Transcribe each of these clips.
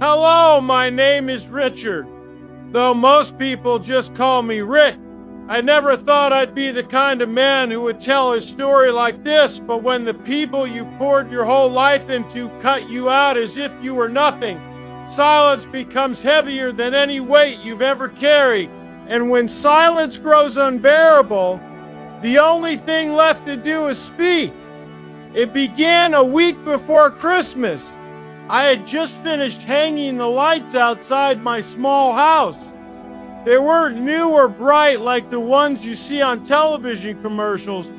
Hello, my name is Richard, though most people just call me Rick. I never thought I'd be the kind of man who would tell a story like this, but when the people you poured your whole life into cut you out as if you were nothing, silence becomes heavier than any weight you've ever carried. And when silence grows unbearable, the only thing left to do is speak. It began a week before Christmas. I had just finished hanging the lights outside my small house. They weren't new or bright like the ones you see on television commercials,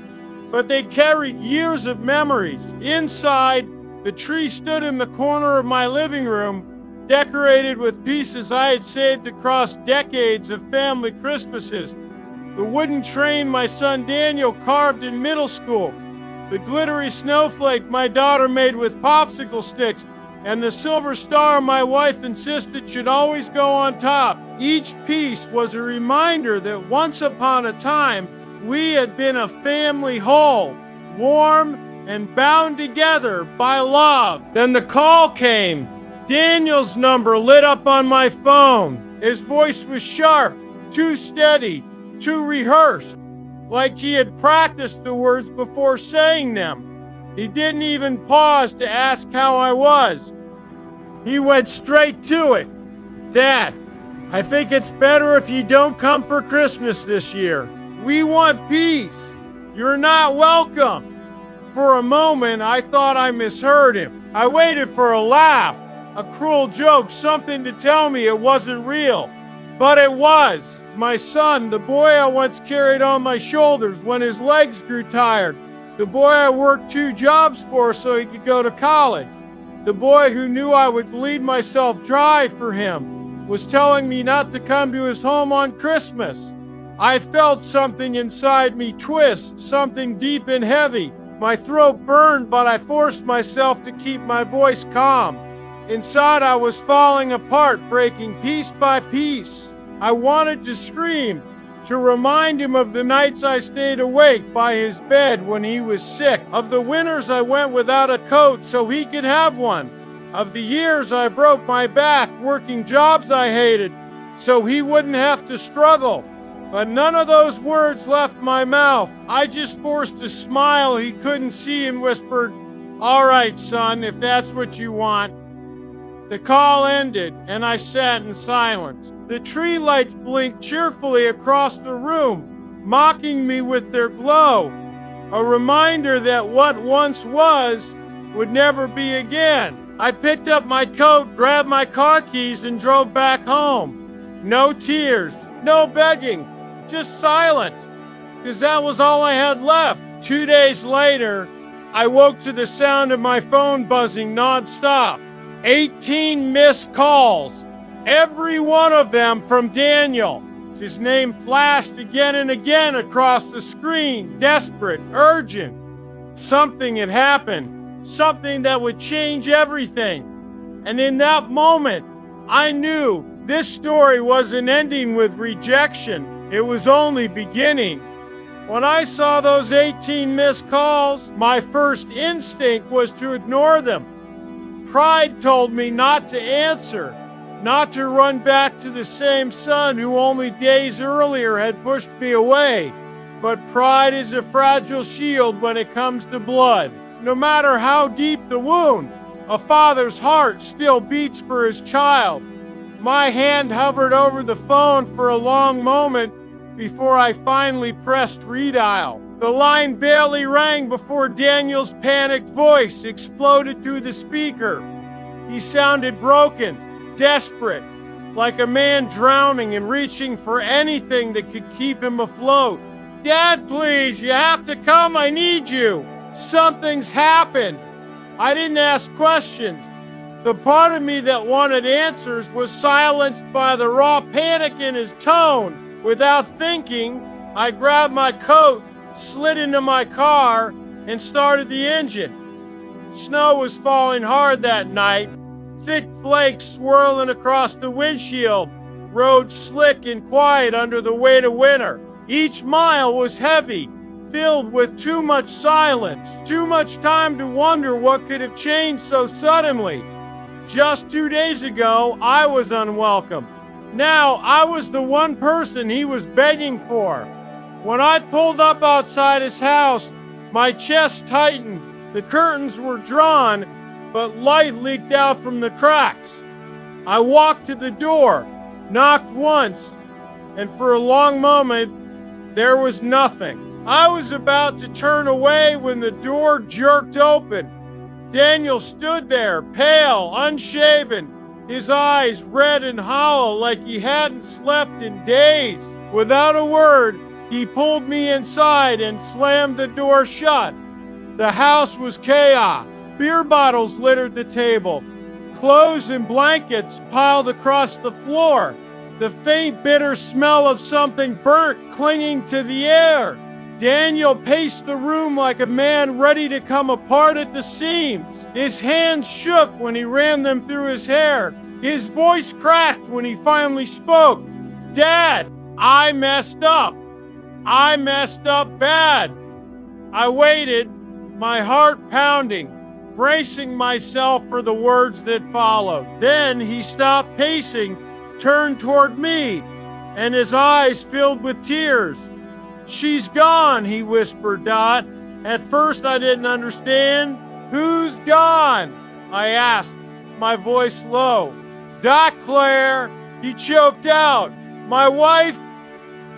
but they carried years of memories. Inside, the tree stood in the corner of my living room, decorated with pieces I had saved across decades of family Christmases. The wooden train my son Daniel carved in middle school, the glittery snowflake my daughter made with popsicle sticks, and the silver star my wife insisted should always go on top. Each piece was a reminder that once upon a time, we had been a family whole, warm and bound together by love. Then the call came. Daniel's number lit up on my phone. His voice was sharp, too steady, too rehearsed, like he had practiced the words before saying them. He didn't even pause to ask how I was. He went straight to it. Dad, I think it's better if you don't come for Christmas this year. We want peace. You're not welcome. For a moment, I thought I misheard him. I waited for a laugh, a cruel joke, something to tell me it wasn't real. But it was. My son, the boy I once carried on my shoulders when his legs grew tired. The boy I worked 2 jobs for so he could go to college. The boy who knew I would bleed myself dry for him was telling me not to come to his home on Christmas. I felt something inside me twist, something deep and heavy. My throat burned, but I forced myself to keep my voice calm. Inside, I was falling apart, breaking piece by piece. I wanted to scream, to remind him of the nights I stayed awake by his bed when he was sick, of the winters I went without a coat so he could have one, of the years I broke my back working jobs I hated so he wouldn't have to struggle. But none of those words left my mouth. I just forced a smile he couldn't see and whispered, "All right, son, if that's what you want." The call ended, and I sat in silence. The tree lights blinked cheerfully across the room, mocking me with their glow, a reminder that what once was would never be again. I picked up my coat, grabbed my car keys, and drove back home. No tears, no begging, just silence, because that was all I had left. 2 days later, I woke to the sound of my phone buzzing nonstop. 18 missed calls, every one of them from Daniel. His name flashed again and again across the screen, desperate, urgent. Something had happened, something that would change everything. And in that moment, I knew this story wasn't ending with rejection. It was only beginning. When I saw those 18 missed calls, my first instinct was to ignore them. Pride told me not to answer, not to run back to the same son who only days earlier had pushed me away. But pride is a fragile shield when it comes to blood. No matter how deep the wound, a father's heart still beats for his child. My hand hovered over the phone for a long moment before I finally pressed redial. The line barely rang before Daniel's panicked voice exploded through the speaker. He sounded broken, desperate, like a man drowning and reaching for anything that could keep him afloat. "Dad, please, you have to come, I need you. Something's happened." I didn't ask questions. The part of me that wanted answers was silenced by the raw panic in his tone. Without thinking, I grabbed my coat, slid into my car, and started the engine. Snow was falling hard that night, thick flakes swirling across the windshield, roads slick and quiet under the weight of winter. Each mile was heavy, filled with too much silence, too much time to wonder what could have changed so suddenly. Just 2 days ago, I was unwelcome. Now, I was the one person he was begging for. When I pulled up outside his house, my chest tightened. The curtains were drawn, but light leaked out from the cracks. I walked to the door, knocked once, and for a long moment, there was nothing. I was about to turn away when the door jerked open. Daniel stood there, pale, unshaven, his eyes red and hollow like he hadn't slept in days. Without a word, he pulled me inside and slammed the door shut. The house was chaos. Beer bottles littered the table. Clothes and blankets piled across the floor. The faint, bitter smell of something burnt clinging to the air. Daniel paced the room like a man ready to come apart at the seams. His hands shook when he ran them through his hair. His voice cracked when he finally spoke. "Dad, I messed up. I messed up bad." I waited, my heart pounding, bracing myself for the words that followed. Then he stopped pacing, turned toward me, and his eyes filled with tears. "She's gone," he whispered, Dot. At first I didn't understand. "Who's gone?" I asked, my voice low. "Dot, Claire," he choked out. "My wife,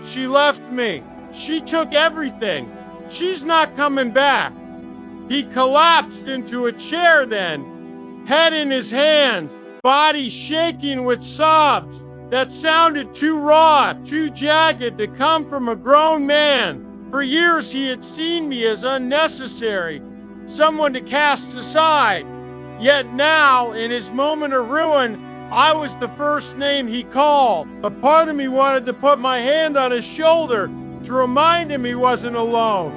she left me. She took everything. She's not coming back." He collapsed into a chair then, head in his hands, body shaking with sobs that sounded too raw, too jagged to come from a grown man. For years he had seen me as unnecessary, someone to cast aside. Yet now, in his moment of ruin, I was the first name he called. A part of me wanted to put my hand on his shoulder to remind him he wasn't alone.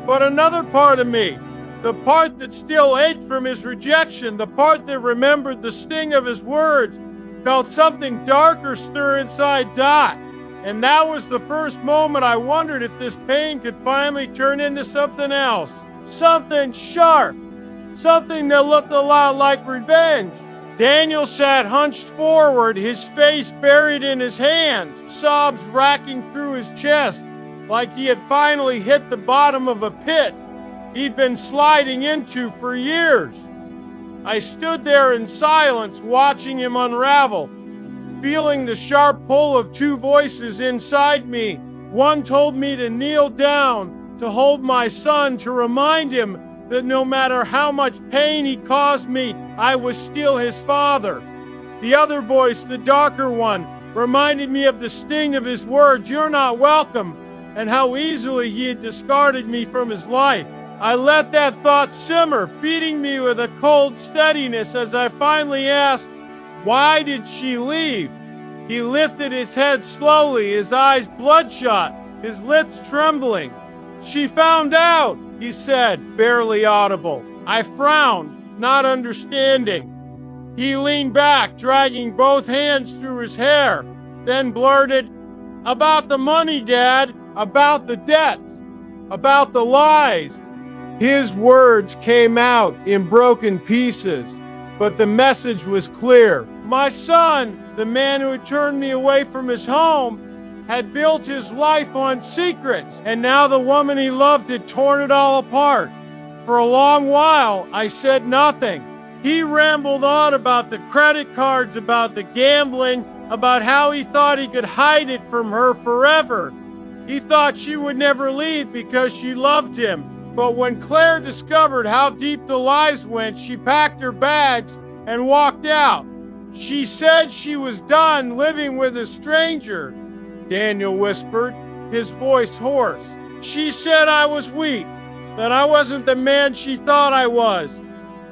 But another part of me, the part that still ached from his rejection, the part that remembered the sting of his words, felt something darker stir inside Dot. And that was the first moment I wondered if this pain could finally turn into something else. Something sharp. Something that looked a lot like revenge. Daniel sat hunched forward, his face buried in his hands, sobs racking through his chest, like he had finally hit the bottom of a pit he'd been sliding into for years. I stood there in silence, watching him unravel, feeling the sharp pull of two voices inside me. One told me to kneel down, to hold my son, to remind him that no matter how much pain he caused me, I was still his father. The other voice, the darker one, reminded me of the sting of his words, "You're not welcome," and how easily he had discarded me from his life. I let that thought simmer, feeding me with a cold steadiness as I finally asked, "Why did she leave?" He lifted his head slowly, his eyes bloodshot, his lips trembling. "She found out," he said, barely audible. I frowned, not understanding. He leaned back, dragging both hands through his hair, then blurted, "About the money, Dad, about the debts, about the lies." His words came out in broken pieces, but the message was clear. My son, the man who had turned me away from his home, had built his life on secrets, and now the woman he loved had torn it all apart. For a long while, I said nothing. He rambled on about the credit cards, about the gambling, about how he thought he could hide it from her forever. He thought she would never leave because she loved him. But when Claire discovered how deep the lies went, she packed her bags and walked out. She said she was done living with a stranger, Daniel whispered, his voice hoarse. She said I was weak, that I wasn't the man she thought I was.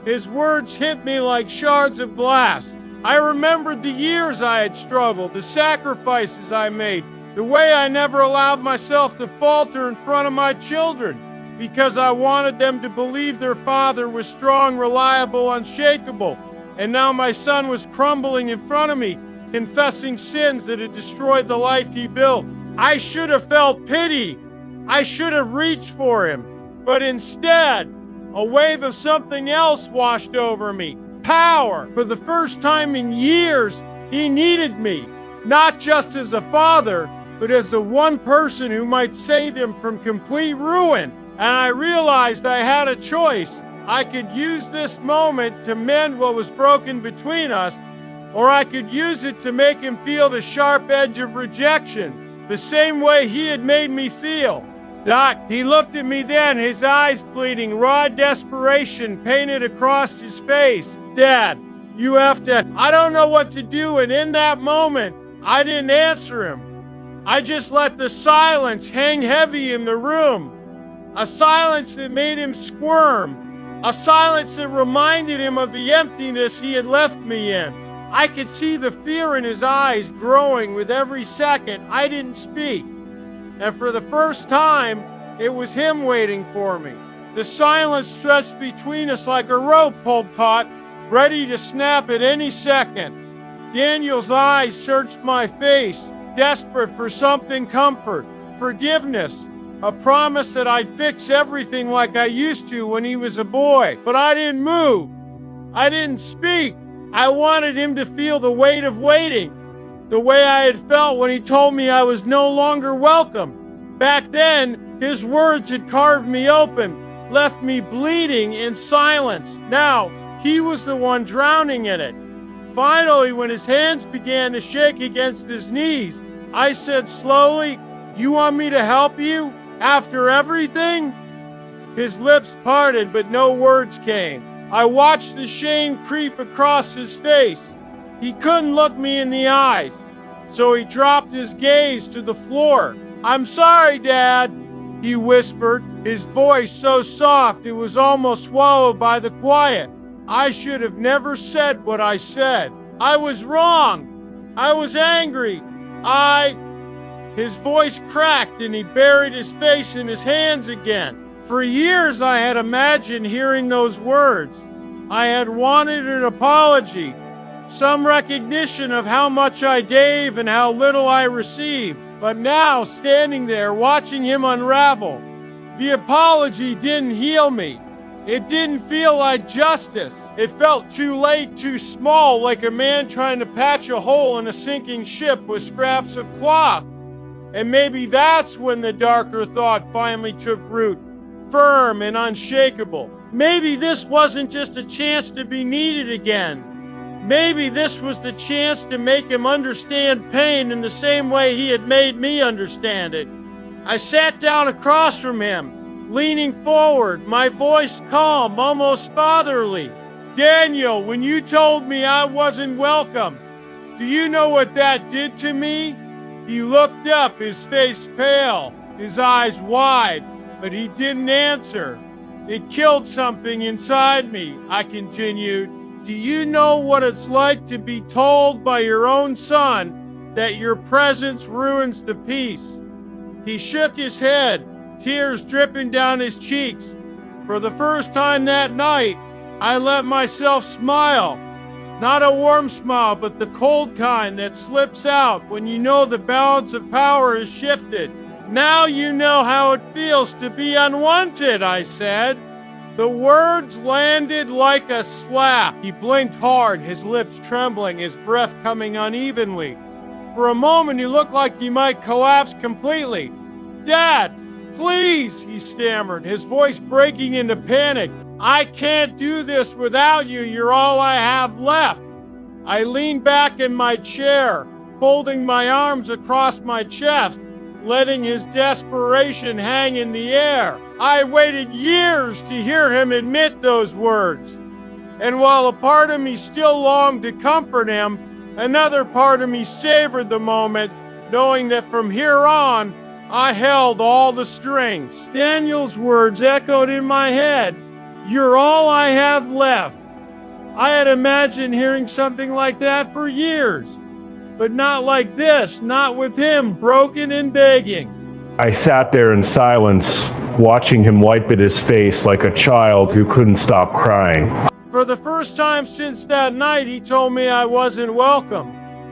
His words hit me like shards of glass. I remembered the years I had struggled, the sacrifices I made, the way I never allowed myself to falter in front of my children, because I wanted them to believe their father was strong, reliable, unshakable. And now my son was crumbling in front of me, confessing sins that had destroyed the life he built. I should have felt pity. I should have reached for him. But instead, a wave of something else washed over me. power. For the first time in years, he needed me, not just as a father, but as the one person who might save him from complete ruin. And I realized I had a choice. I could use this moment to mend what was broken between us, or I could use it to make him feel the sharp edge of rejection, the same way he had made me feel. Doc, he looked at me then, his eyes bleeding, raw desperation painted across his face. Dad, you have to... I don't know what to do, and in that moment, I didn't answer him. I just let the silence hang heavy in the room. A silence that made him squirm. A silence that reminded him of the emptiness he had left me in. I could see the fear in his eyes growing with every second. I didn't speak. And for the first time, it was him waiting for me. The silence stretched between us like a rope pulled taut, ready to snap at any second. Daniel's eyes searched my face, desperate for something comfort, forgiveness, a promise that I'd fix everything like I used to when he was a boy. But I didn't move. I didn't speak. I wanted him to feel the weight of waiting, the way I had felt when he told me I was no longer welcome. Back then, his words had carved me open, left me bleeding in silence. Now, he was the one drowning in it. Finally, when his hands began to shake against his knees, I said slowly, "You want me to help you? After everything?" His lips parted, but no words came. I watched the shame creep across his face. He couldn't look me in the eyes, so he dropped his gaze to the floor. "I'm sorry, Dad," he whispered, his voice so soft it was almost swallowed by the quiet. I should have never said what I said. I was wrong. I was angry. His voice cracked and he buried his face in his hands again. For years I had imagined hearing those words. I had wanted an apology, some recognition of how much I gave and how little I received. But now, standing there, watching him unravel, the apology didn't heal me. It didn't feel like justice. It felt too late, too small, like a man trying to patch a hole in a sinking ship with scraps of cloth. And maybe that's when the darker thought finally took root, firm and unshakable. Maybe this wasn't just a chance to be needed again. Maybe this was the chance to make him understand pain in the same way he had made me understand it. I sat down across from him, leaning forward, my voice calm, almost fatherly. "Daniel, when you told me I wasn't welcome, do you know what that did to me?" He looked up, his face pale, his eyes wide, but he didn't answer. "It killed something inside me," I continued. "Do you know what it's like to be told by your own son that your presence ruins the peace?" He shook his head, tears dripping down his cheeks. For the first time that night, I let myself smile. Not a warm smile, but the cold kind that slips out when you know the balance of power has shifted. "Now you know how it feels to be unwanted," I said. The words landed like a slap. He blinked hard, his lips trembling, his breath coming unevenly. For a moment, he looked like he might collapse completely. "Dad, please," he stammered, his voice breaking into panic. "I can't do this without you. You're all I have left." I leaned back in my chair, folding my arms across my chest, letting his desperation hang in the air. I waited years to hear him admit those words. And while a part of me still longed to comfort him, another part of me savored the moment, knowing that from here on, I held all the strings. Daniel's words echoed in my head. "You're all I have left." I had imagined hearing something like that for years, but not like this, not with him broken and begging. I sat there in silence, watching him wipe at his face like a child who couldn't stop crying. For the first time since that night, he told me I wasn't welcome.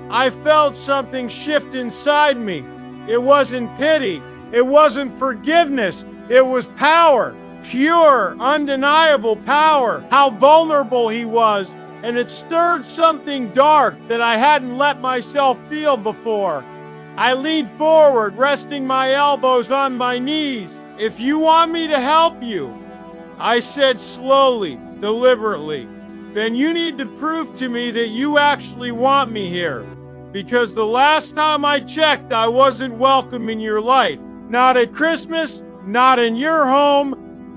I felt something shift inside me. It wasn't pity. It wasn't forgiveness. It was power. Pure, undeniable power. How vulnerable he was and it stirred something dark that I hadn't let myself feel before. I leaned forward, resting my elbows on my knees. "If you want me to help you," I said slowly, deliberately, "then you need to prove to me that you actually want me here. Because the last time I checked, I wasn't welcome in your life. Not at Christmas, not in your home,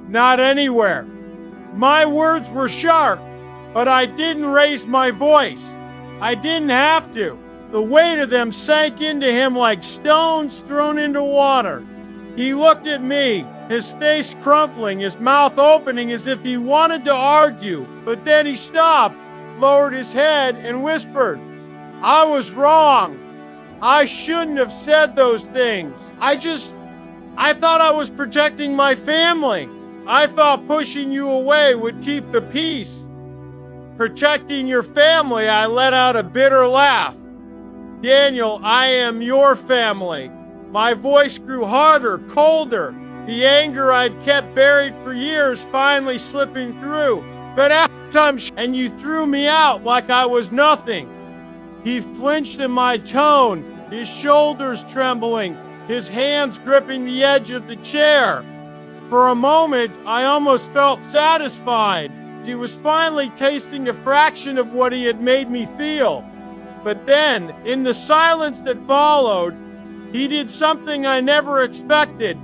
not anywhere." My words were sharp, but I didn't raise my voice. I didn't have to. The weight of them sank into him like stones thrown into water. He looked at me, his face crumpling, his mouth opening as if he wanted to argue, but then he stopped, lowered his head, and whispered, "I was wrong. I shouldn't have said those things. I thought I was protecting my family. I thought pushing you away would keep the peace." "Protecting your family," I let out a bitter laugh. "Daniel, I am your family." My voice grew harder, colder, the anger I'd kept buried for years finally slipping through. "But and you threw me out like I was nothing." He flinched at my tone, his shoulders trembling, his hands gripping the edge of the chair. For a moment, I almost felt satisfied. He was finally tasting a fraction of what he had made me feel. But then, in the silence that followed, he did something I never expected.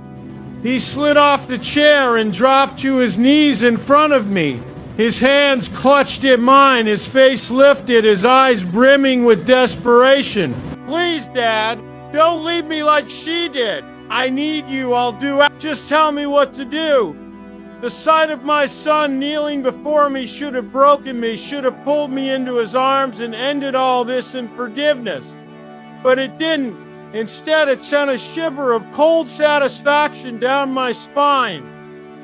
He slid off the chair and dropped to his knees in front of me. His hands clutched at mine, his face lifted, his eyes brimming with desperation. "Please, Dad, don't leave me like she did. I need you, I'll do it. Just tell me what to do." The sight of my son kneeling before me should have broken me, should have pulled me into his arms and ended all this in forgiveness. But it didn't. Instead, it sent a shiver of cold satisfaction down my spine.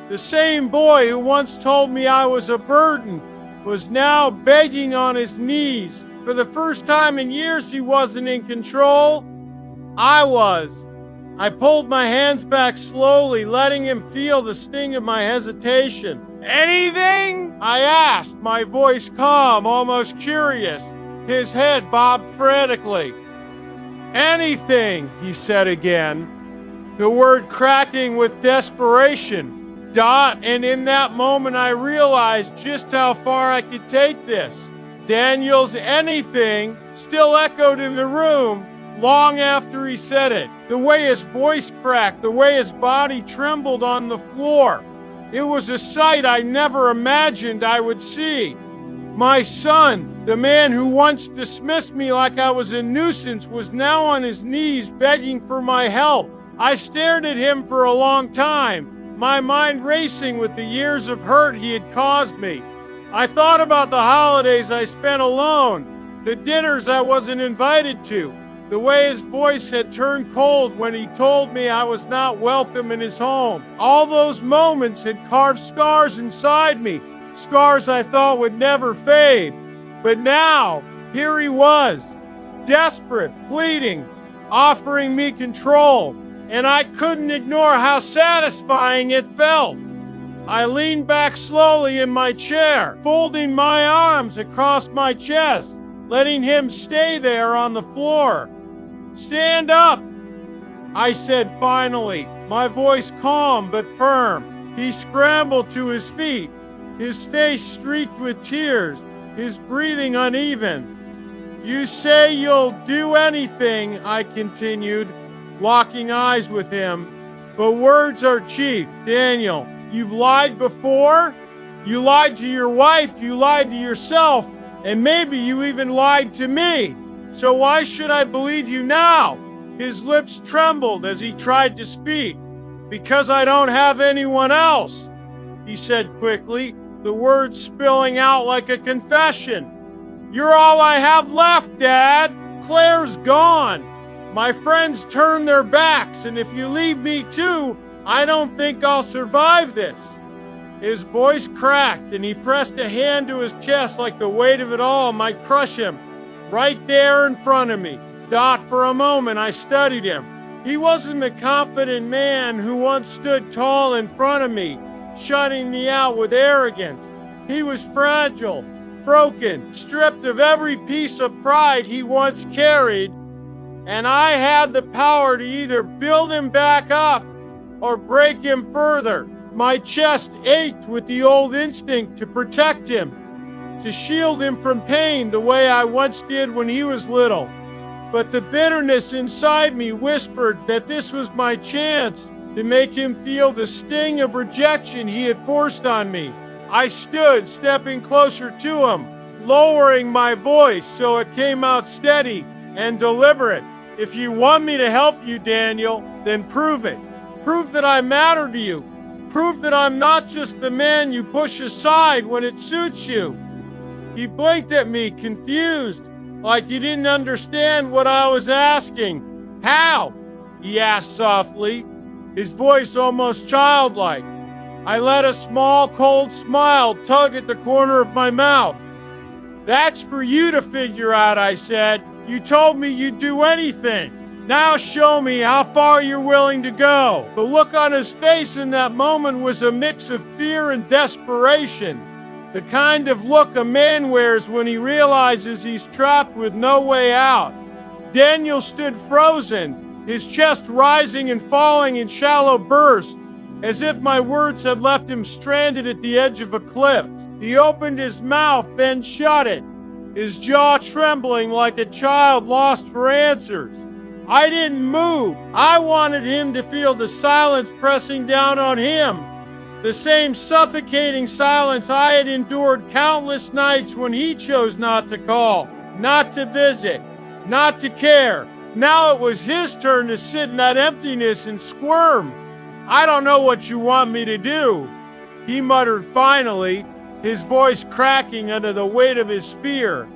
The same boy who once told me I was a burden was now begging on his knees. For the first time in years, he wasn't in control. I was. I pulled my hands back slowly, letting him feel the sting of my hesitation. "Anything?" I asked, my voice calm, almost curious. His head bobbed frantically. "Anything," he said again, the word cracking with desperation. And in that moment I realized just how far I could take this. Daniel's "anything" still echoed in the room long after he said it. The way his voice cracked, the way his body trembled on the floor. It was a sight I never imagined I would see. My son, the man who once dismissed me like I was a nuisance, was now on his knees begging for my help. I stared at him for a long time, my mind racing with the years of hurt he had caused me. I thought about the holidays I spent alone, the dinners I wasn't invited to, the way his voice had turned cold when he told me I was not welcome in his home. All those moments had carved scars inside me, scars I thought would never fade. But now, here he was, desperate, pleading, offering me control, and I couldn't ignore how satisfying it felt. I leaned back slowly in my chair, folding my arms across my chest, letting him stay there on the floor. "Stand up," I said finally, my voice calm but firm. He scrambled to his feet, his face streaked with tears, his breathing uneven. "You say you'll do anything," I continued, locking eyes with him. "But words are cheap, Daniel. You've lied before. You lied to your wife, you lied to yourself, and maybe you even lied to me. So why should I believe you now?" His lips trembled as he tried to speak. "Because I don't have anyone else," he said quickly, the words spilling out like a confession. "You're all I have left, Dad. Claire's gone. My friends turned their backs, and if you leave me too, I don't think I'll survive this." His voice cracked, and he pressed a hand to his chest like the weight of it all might crush him. Right there in front of me. For a moment, I studied him. He wasn't the confident man who once stood tall in front of me, shutting me out with arrogance. He was fragile, broken, stripped of every piece of pride he once carried, and I had the power to either build him back up or break him further. My chest ached with the old instinct to protect him, to shield him from pain the way I once did when he was little. But the bitterness inside me whispered that this was my chance to make him feel the sting of rejection he had forced on me. I stood, stepping closer to him, lowering my voice so it came out steady and deliberate. If you want me to help you, Daniel, then prove it. Prove that I matter to you. Prove that I'm not just the man you push aside when it suits you. He blinked at me, confused, like he didn't understand what I was asking. How? He asked softly, his voice almost childlike. I let a small, cold smile tug at the corner of my mouth. That's for you to figure out, I said. You told me you'd do anything. Now show me how far you're willing to go. The look on his face in that moment was a mix of fear and desperation. The kind of look a man wears when he realizes he's trapped with no way out. Daniel stood frozen, his chest rising and falling in shallow bursts, as if my words had left him stranded at the edge of a cliff. He opened his mouth, then shut it, his jaw trembling like a child lost for answers. I didn't move. I wanted him to feel the silence pressing down on him. The same suffocating silence I had endured countless nights when he chose not to call, not to visit, not to care. Now it was his turn to sit in that emptiness and squirm. I don't know what you want me to do, he muttered finally, his voice cracking under the weight of his fear.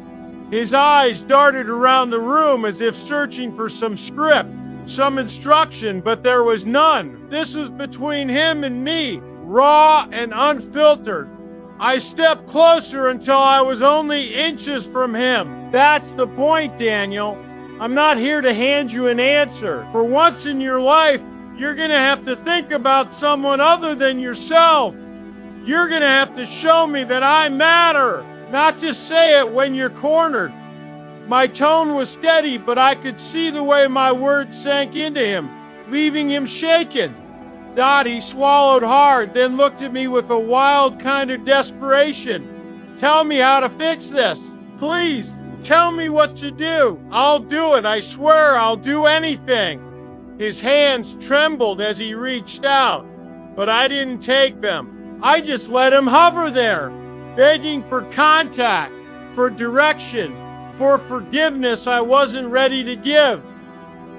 His eyes darted around the room as if searching for some script, some instruction, but there was none. This was between him and me, raw and unfiltered. I stepped closer until I was only inches from him. That's the point, Daniel. I'm not here to hand you an answer. For once in your life, you're gonna have to think about someone other than yourself. You're gonna have to show me that I matter, not just say it when you're cornered. My tone was steady, but I could see the way my words sank into him, leaving him shaken. Dottie swallowed hard, then looked at me with a wild kind of desperation. Tell me how to fix this. Please, tell me what to do. I'll do it. I swear I'll do anything. His hands trembled as he reached out, but I didn't take them. I just let him hover there, begging for contact, for direction, for forgiveness I wasn't ready to give.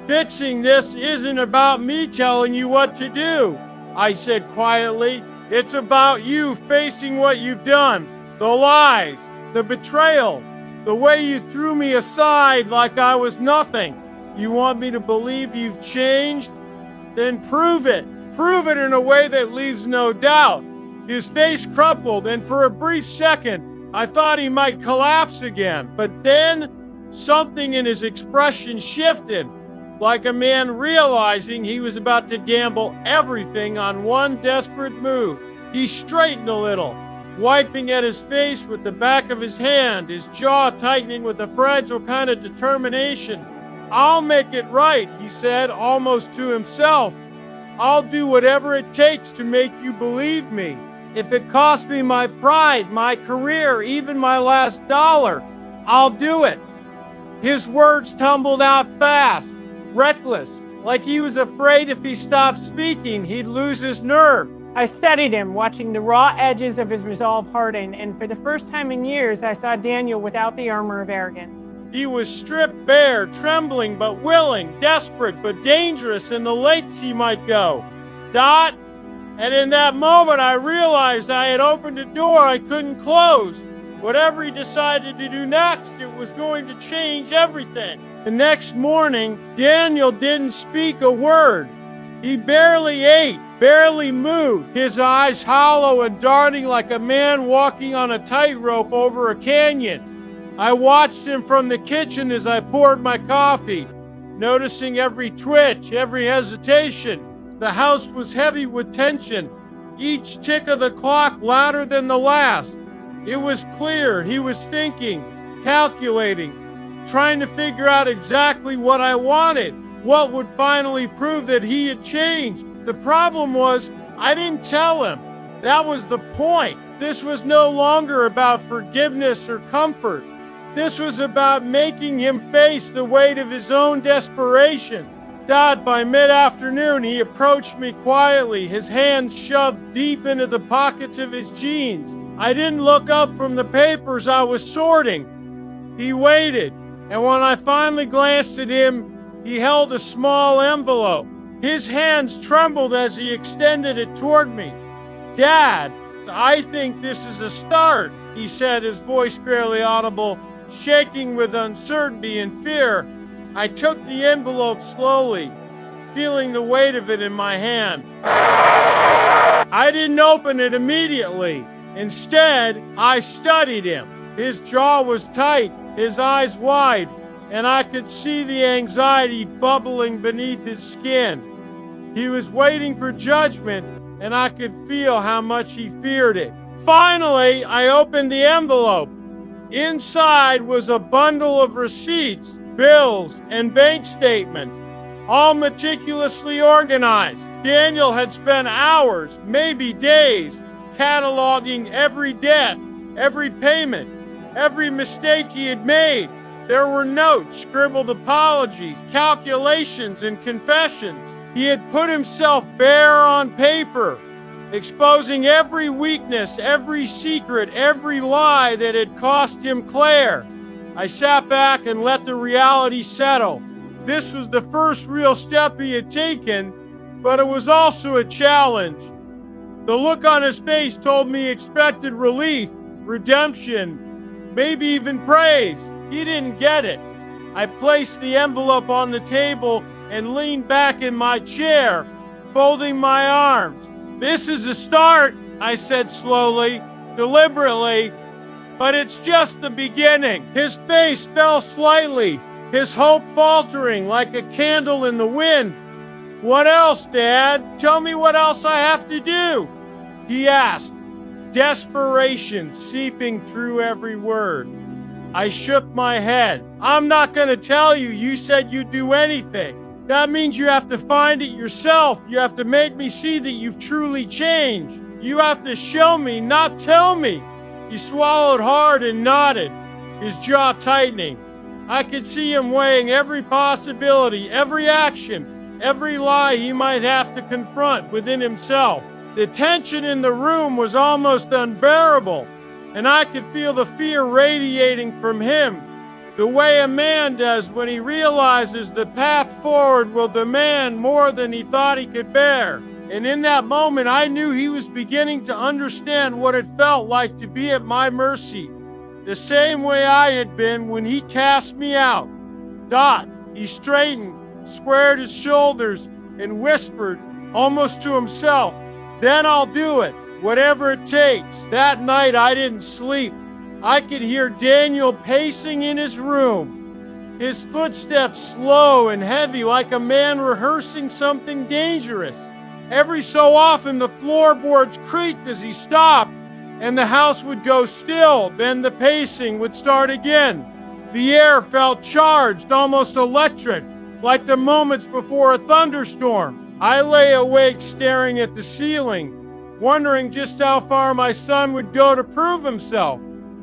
Fixing this isn't about me telling you what to do, I said quietly. It's about you facing what you've done, the lies, the betrayal, the way you threw me aside like I was nothing. You want me to believe you've changed? Then prove it. Prove it in a way that leaves no doubt. His face crumpled, and for a brief second, I thought he might collapse again. But then, something in his expression shifted, like a man realizing he was about to gamble everything on one desperate move. He straightened a little, wiping at his face with the back of his hand, his jaw tightening with a fragile kind of determination. I'll make it right, he said, almost to himself. I'll do whatever it takes to make you believe me. If it costs me my pride, my career, even my last dollar, I'll do it. His words tumbled out fast, reckless, like he was afraid if he stopped speaking, he'd lose his nerve. I studied him, watching the raw edges of his resolve harden, and for the first time in years, I saw Daniel without the armor of arrogance. He was stripped bare, trembling but willing, desperate but dangerous in the lengths he might go. Dot. And in that moment, I realized I had opened a door I couldn't close. Whatever he decided to do next, it was going to change everything. The next morning, Daniel didn't speak a word. He barely ate, barely moved, his eyes hollow and darting like a man walking on a tightrope over a canyon. I watched him from the kitchen as I poured my coffee, noticing every twitch, every hesitation. The house was heavy with tension, each tick of the clock louder than the last. It was clear he was thinking, calculating, trying to figure out exactly what I wanted, what would finally prove that he had changed. The problem was, I didn't tell him. That was the point. This was no longer about forgiveness or comfort. This was about making him face the weight of his own desperation. Dad, by mid-afternoon, he approached me quietly, his hands shoved deep into the pockets of his jeans. I didn't look up from the papers I was sorting. He waited, and when I finally glanced at him, he held a small envelope. His hands trembled as he extended it toward me. Dad, I think this is a start, he said, his voice barely audible, shaking with uncertainty and fear. I took the envelope slowly, feeling the weight of it in my hand. I didn't open it immediately. Instead, I studied him. His jaw was tight, his eyes wide, and I could see the anxiety bubbling beneath his skin. He was waiting for judgment, and I could feel how much he feared it. Finally, I opened the envelope. Inside was a bundle of receipts, bills, and bank statements, all meticulously organized. Daniel had spent hours, maybe days, cataloging every debt, every payment, every mistake he had made. There were notes, scribbled apologies, calculations, and confessions. He had put himself bare on paper, exposing every weakness, every secret, every lie that had cost him Claire. I sat back and let the reality settle. This was the first real step he had taken, but it was also a challenge. The look on his face told me he expected relief, redemption, maybe even praise. He didn't get it. I placed the envelope on the table and leaned back in my chair, folding my arms. This is a start, I said slowly, deliberately, but it's just the beginning. His face fell slightly, his hope faltering like a candle in the wind. What else, Dad? Tell me what else I have to do, he asked, desperation seeping through every word. I shook my head. I'm not going to tell you. You said you'd do anything. That means you have to find it yourself. You have to make me see that you've truly changed. You have to show me, not tell me. He swallowed hard and nodded, his jaw tightening. I could see him weighing every possibility, every action, every lie he might have to confront within himself. The tension in the room was almost unbearable, and I could feel the fear radiating from him, the way a man does when he realizes the path forward will demand more than he thought he could bear. And in that moment, I knew he was beginning to understand what it felt like to be at my mercy, the same way I had been when he cast me out. Dot, he straightened, squared his shoulders, and whispered, almost to himself, "Then I'll do it, whatever it takes." That night, I didn't sleep. I could hear Daniel pacing in his room, his footsteps slow and heavy like a man rehearsing something dangerous. Every so often, the floorboards creaked as he stopped, and the house would go still. Then the pacing would start again. The air felt charged, almost electric, like the moments before a thunderstorm. I lay awake staring at the ceiling, wondering just how far my son would go to prove himself,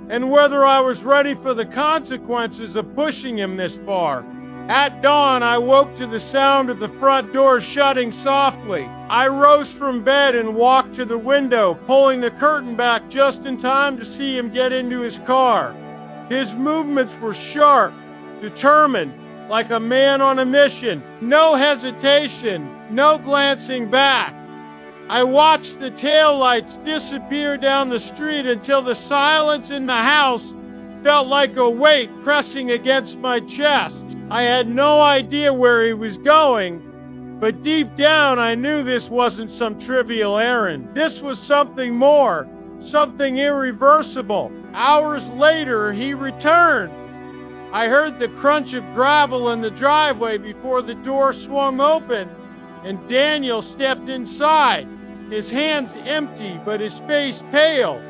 and whether I was ready for the consequences of pushing him this far. At dawn, I woke to the sound of the front door shutting softly. I rose from bed and walked to the window, pulling the curtain back just in time to see him get into his car. His movements were sharp, determined, like a man on a mission. No hesitation, no glancing back. I watched the taillights disappear down the street until the silence in the house felt like a weight pressing against my chest. I had no idea where he was going, but deep down I knew this wasn't some trivial errand. This was something more, something irreversible. Hours later, he returned. I heard the crunch of gravel in the driveway before the door swung open, and Daniel stepped inside, his hands empty but his face pale.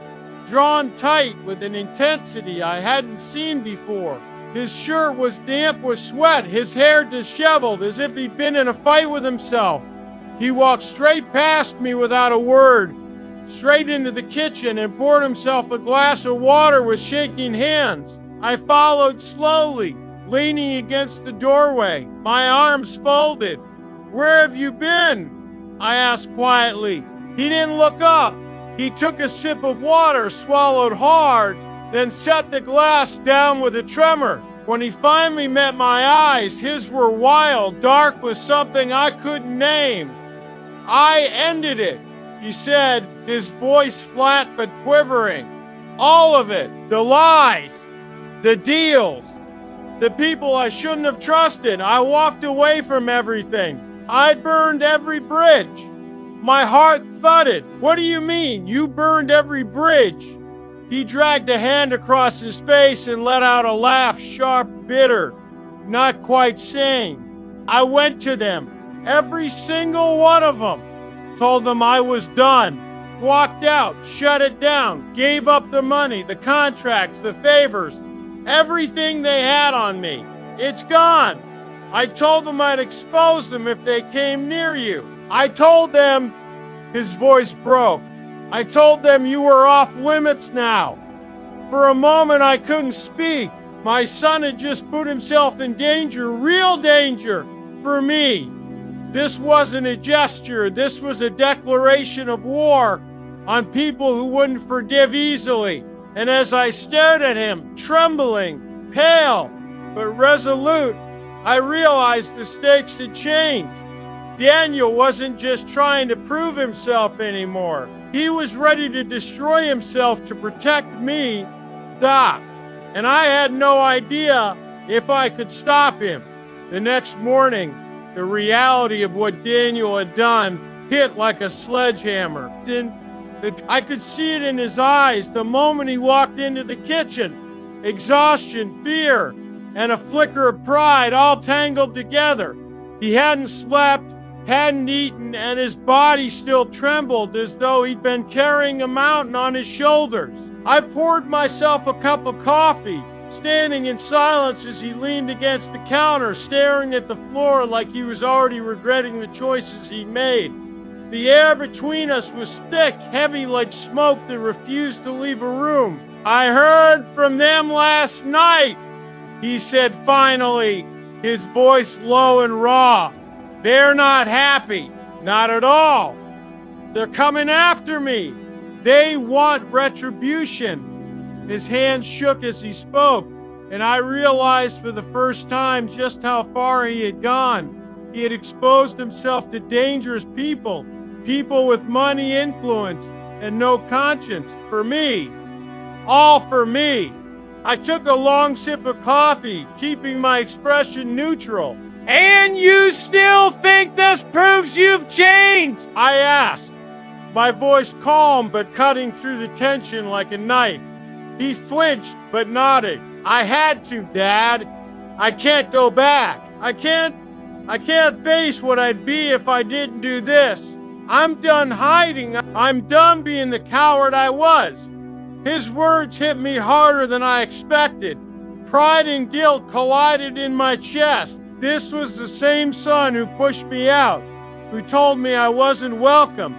drawn tight with an intensity I hadn't seen before. His shirt was damp with sweat, his hair disheveled as if he'd been in a fight with himself. He walked straight past me without a word, straight into the kitchen and poured himself a glass of water with shaking hands. I followed slowly, leaning against the doorway, my arms folded. "Where have you been?" I asked quietly. He didn't look up. He took a sip of water, swallowed hard, then set the glass down with a tremor. When he finally met my eyes, his were wild, dark with something I couldn't name. "I ended it," he said, his voice flat but quivering. "All of it. The lies, the deals, the people I shouldn't have trusted. I walked away from everything. I burned every bridge." My heart thudded. "What do you mean? You burned every bridge?" He dragged a hand across his face and let out a laugh, sharp, bitter, not quite sane. "I went to them, every single one of them, told them I was done, walked out, shut it down, gave up the money, the contracts, the favors, everything they had on me. It's gone. I told them I'd expose them if they came near you. I told them," his voice broke, "I told them you were off limits now." For a moment I couldn't speak. My son had just put himself in danger, real danger, for me. This wasn't a gesture, this was a declaration of war on people who wouldn't forgive easily. And as I stared at him, trembling, pale, but resolute, I realized the stakes had changed. Daniel wasn't just trying to prove himself anymore. He was ready to destroy himself to protect me, Doc. And I had no idea if I could stop him. The next morning, the reality of what Daniel had done hit like a sledgehammer. I could see it in his eyes the moment he walked into the kitchen. Exhaustion, fear, and a flicker of pride all tangled together. He hadn't slept, hadn't eaten, and his body still trembled as though he'd been carrying a mountain on his shoulders. I poured myself a cup of coffee, standing in silence as he leaned against the counter, staring at the floor like he was already regretting the choices he'd made. The air between us was thick, heavy like smoke that refused to leave a room. "I heard from them last night," he said finally, his voice low and raw. "They're not happy, not at all. They're coming after me. They want retribution." His hand shook as he spoke, and I realized for the first time just how far he had gone. He had exposed himself to dangerous people, people with money, influence, and no conscience. For me. All for me. I took a long sip of coffee, keeping my expression neutral. "And you still think this proves you've changed?" I asked, my voice calm but cutting through the tension like a knife. He flinched but nodded. "I had to, Dad. I can't go back. I can't face what I'd be if I didn't do this. I'm done hiding. I'm done being the coward I was." His words hit me harder than I expected. Pride and guilt collided in my chest. This was the same son who pushed me out, who told me I wasn't welcome,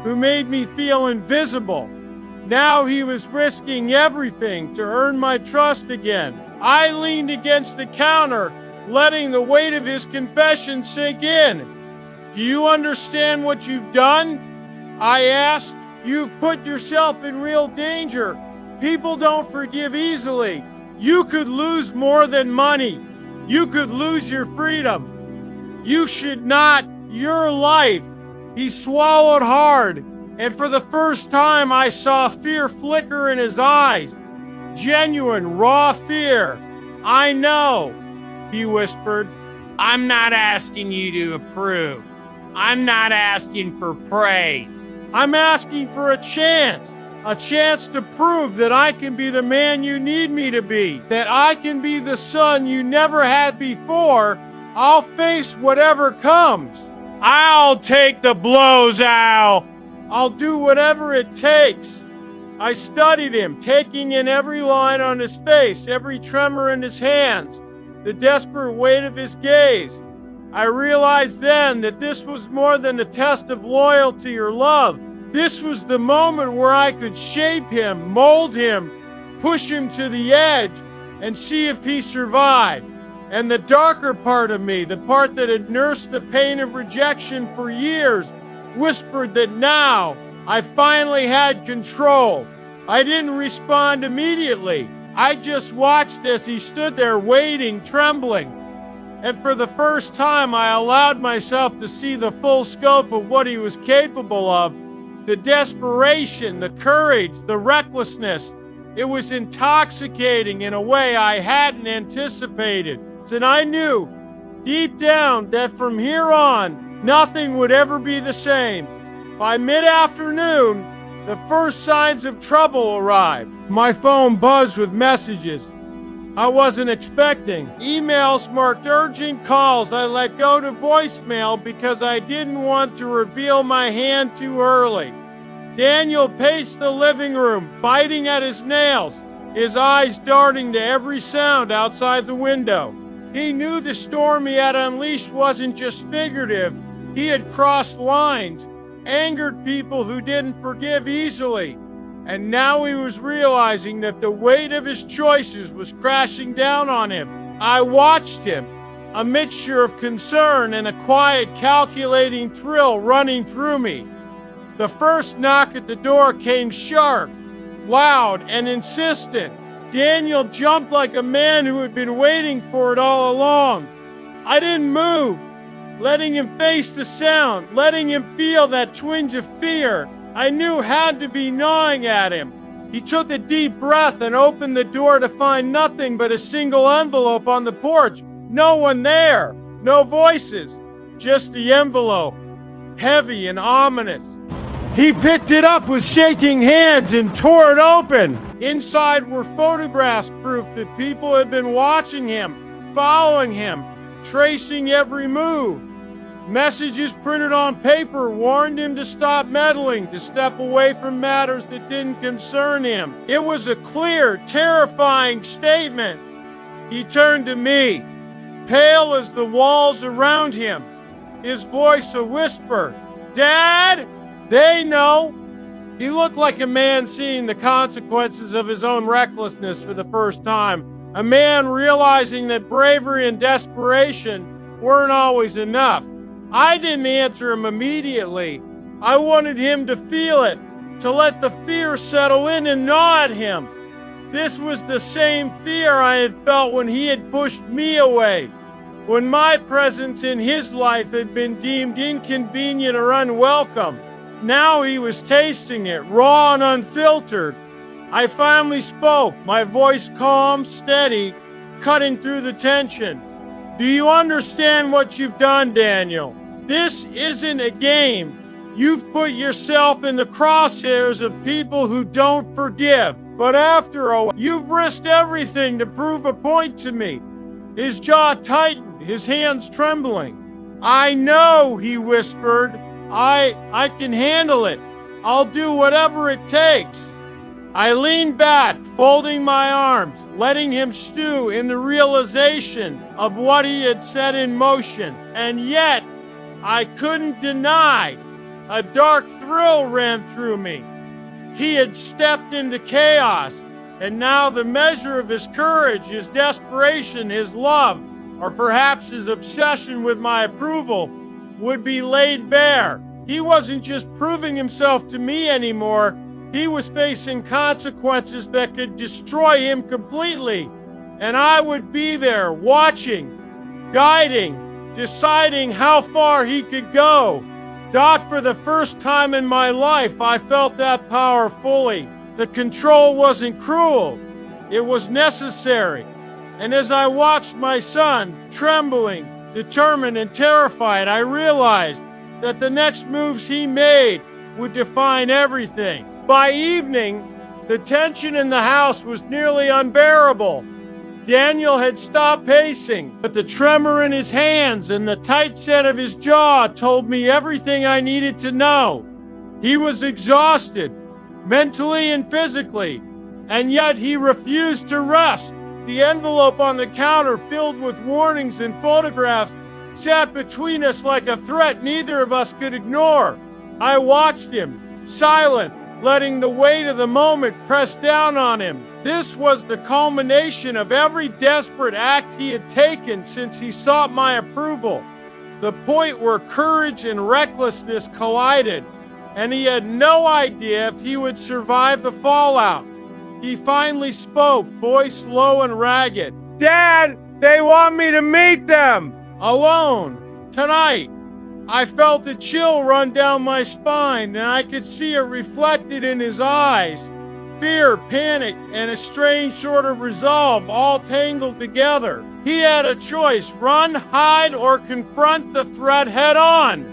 who made me feel invisible. Now he was risking everything to earn my trust again. I leaned against the counter, letting the weight of his confession sink in. "Do you understand what you've done?" I asked. "You've put yourself in real danger. People don't forgive easily. You could lose more than money. You could lose your freedom. You should not. Your life." He swallowed hard, and for the first time I saw fear flicker in his eyes. Genuine, raw fear. "I know," he whispered. "I'm not asking you to approve. I'm not asking for praise. I'm asking for a chance to prove that I can be the man you need me to be, that I can be the son you never had before. I'll face whatever comes. I'll take the blows, Al. I'll do whatever it takes." I studied him, taking in every line on his face, every tremor in his hands, the desperate weight of his gaze. I realized then that this was more than a test of loyalty or love. This was the moment where I could shape him, mold him, push him to the edge, and see if he survived. And the darker part of me, the part that had nursed the pain of rejection for years, whispered that now I finally had control. I didn't respond immediately. I just watched as he stood there waiting, trembling. And for the first time, I allowed myself to see the full scope of what he was capable of. The desperation, the courage, the recklessness. It was intoxicating in a way I hadn't anticipated. And I knew deep down that from here on, nothing would ever be the same. By mid-afternoon, the first signs of trouble arrived. My phone buzzed with messages I wasn't expecting. Emails marked urgent calls I let go to voicemail because I didn't want to reveal my hand too early. Daniel paced the living room, biting at his nails, his eyes darting to every sound outside the window. He knew the storm he had unleashed wasn't just figurative. He had crossed lines, angered people who didn't forgive easily. And now he was realizing that the weight of his choices was crashing down on him. I watched him, a mixture of concern and a quiet, calculating thrill running through me. The first knock at the door came sharp, loud, and insistent. Daniel jumped like a man who had been waiting for it all along. I didn't move, letting him face the sound, letting him feel that twinge of fear I knew had to be gnawing at him. He took a deep breath and opened the door to find nothing but a single envelope on the porch. No one there, no voices, just the envelope, heavy and ominous. He picked it up with shaking hands and tore it open. Inside were photographs, proof that people had been watching him, following him, tracing every move. Messages printed on paper warned him to stop meddling, to step away from matters that didn't concern him. It was a clear, terrifying statement. He turned to me, pale as the walls around him, his voice a whisper. "Dad, they know." He looked like a man seeing the consequences of his own recklessness for the first time, a man realizing that bravery and desperation weren't always enough. I didn't answer him immediately. I wanted him to feel it, to let the fear settle in and gnaw at him. This was the same fear I had felt when he had pushed me away, when my presence in his life had been deemed inconvenient or unwelcome. Now he was tasting it, raw and unfiltered. I finally spoke, my voice calm, steady, cutting through the tension. "Do you understand what you've done, Daniel? This isn't a game. You've put yourself in the crosshairs of people who don't forgive. But after all, you've risked everything to prove a point to me." His jaw tightened, his hands trembling. "I know," he whispered. I can handle it. I'll do whatever it takes." I leaned back, folding my arms, letting him stew in the realization of what he had set in motion. And yet, I couldn't deny, a dark thrill ran through me. He had stepped into chaos, and now the measure of his courage, his desperation, his love, or perhaps his obsession with my approval, would be laid bare. He wasn't just proving himself to me anymore. He was facing consequences that could destroy him completely. And I would be there, watching, guiding, deciding how far he could go. Doc, for the first time in my life, I felt that power fully. The control wasn't cruel. It was necessary. And as I watched my son, trembling, determined, and terrified, I realized that the next moves he made would define everything. By evening, the tension in the house was nearly unbearable. Daniel had stopped pacing, but the tremor in his hands and the tight set of his jaw told me everything I needed to know. He was exhausted, mentally and physically, and yet he refused to rest. The envelope on the counter, filled with warnings and photographs, sat between us like a threat neither of us could ignore. I watched him, silent, letting the weight of the moment press down on him. This was the culmination of every desperate act he had taken since he sought my approval. The point where courage and recklessness collided, and he had no idea if he would survive the fallout. He finally spoke, voice low and ragged. "Dad, they want me to meet them! Alone, tonight." I felt a chill run down my spine, and I could see it reflected in his eyes. Fear, panic, and a strange sort of resolve all tangled together. He had a choice: run, hide, or confront the threat head on.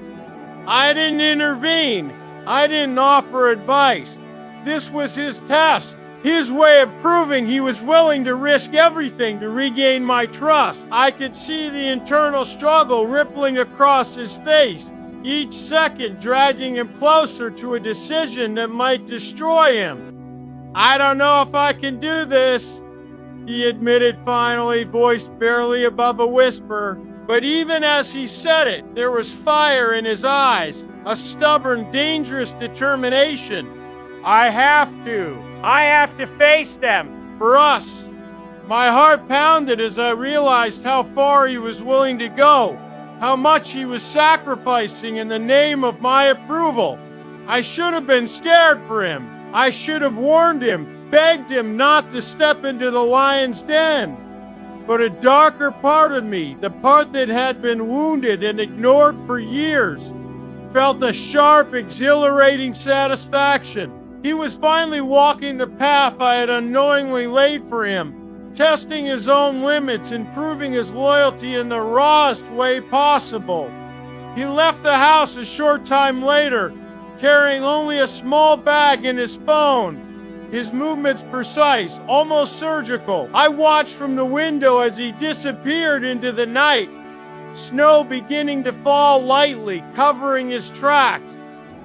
I didn't intervene. I didn't offer advice. This was his test. His way of proving he was willing to risk everything to regain my trust. I could see the internal struggle rippling across his face, each second dragging him closer to a decision that might destroy him. "I don't know if I can do this," he admitted finally, voice barely above a whisper. But even as he said it, there was fire in his eyes, a stubborn, dangerous determination. I have to face them. For us. My heart pounded as I realized how far he was willing to go, how much he was sacrificing in the name of my approval. I should have been scared for him. I should have warned him, begged him not to step into the lion's den. But a darker part of me, the part that had been wounded and ignored for years, felt a sharp, exhilarating satisfaction. He was finally walking the path I had unknowingly laid for him, testing his own limits and proving his loyalty in the rawest way possible. He left the house a short time later, carrying only a small bag and his phone. His movements precise, almost surgical. I watched from the window as he disappeared into the night, snow beginning to fall lightly, covering his tracks.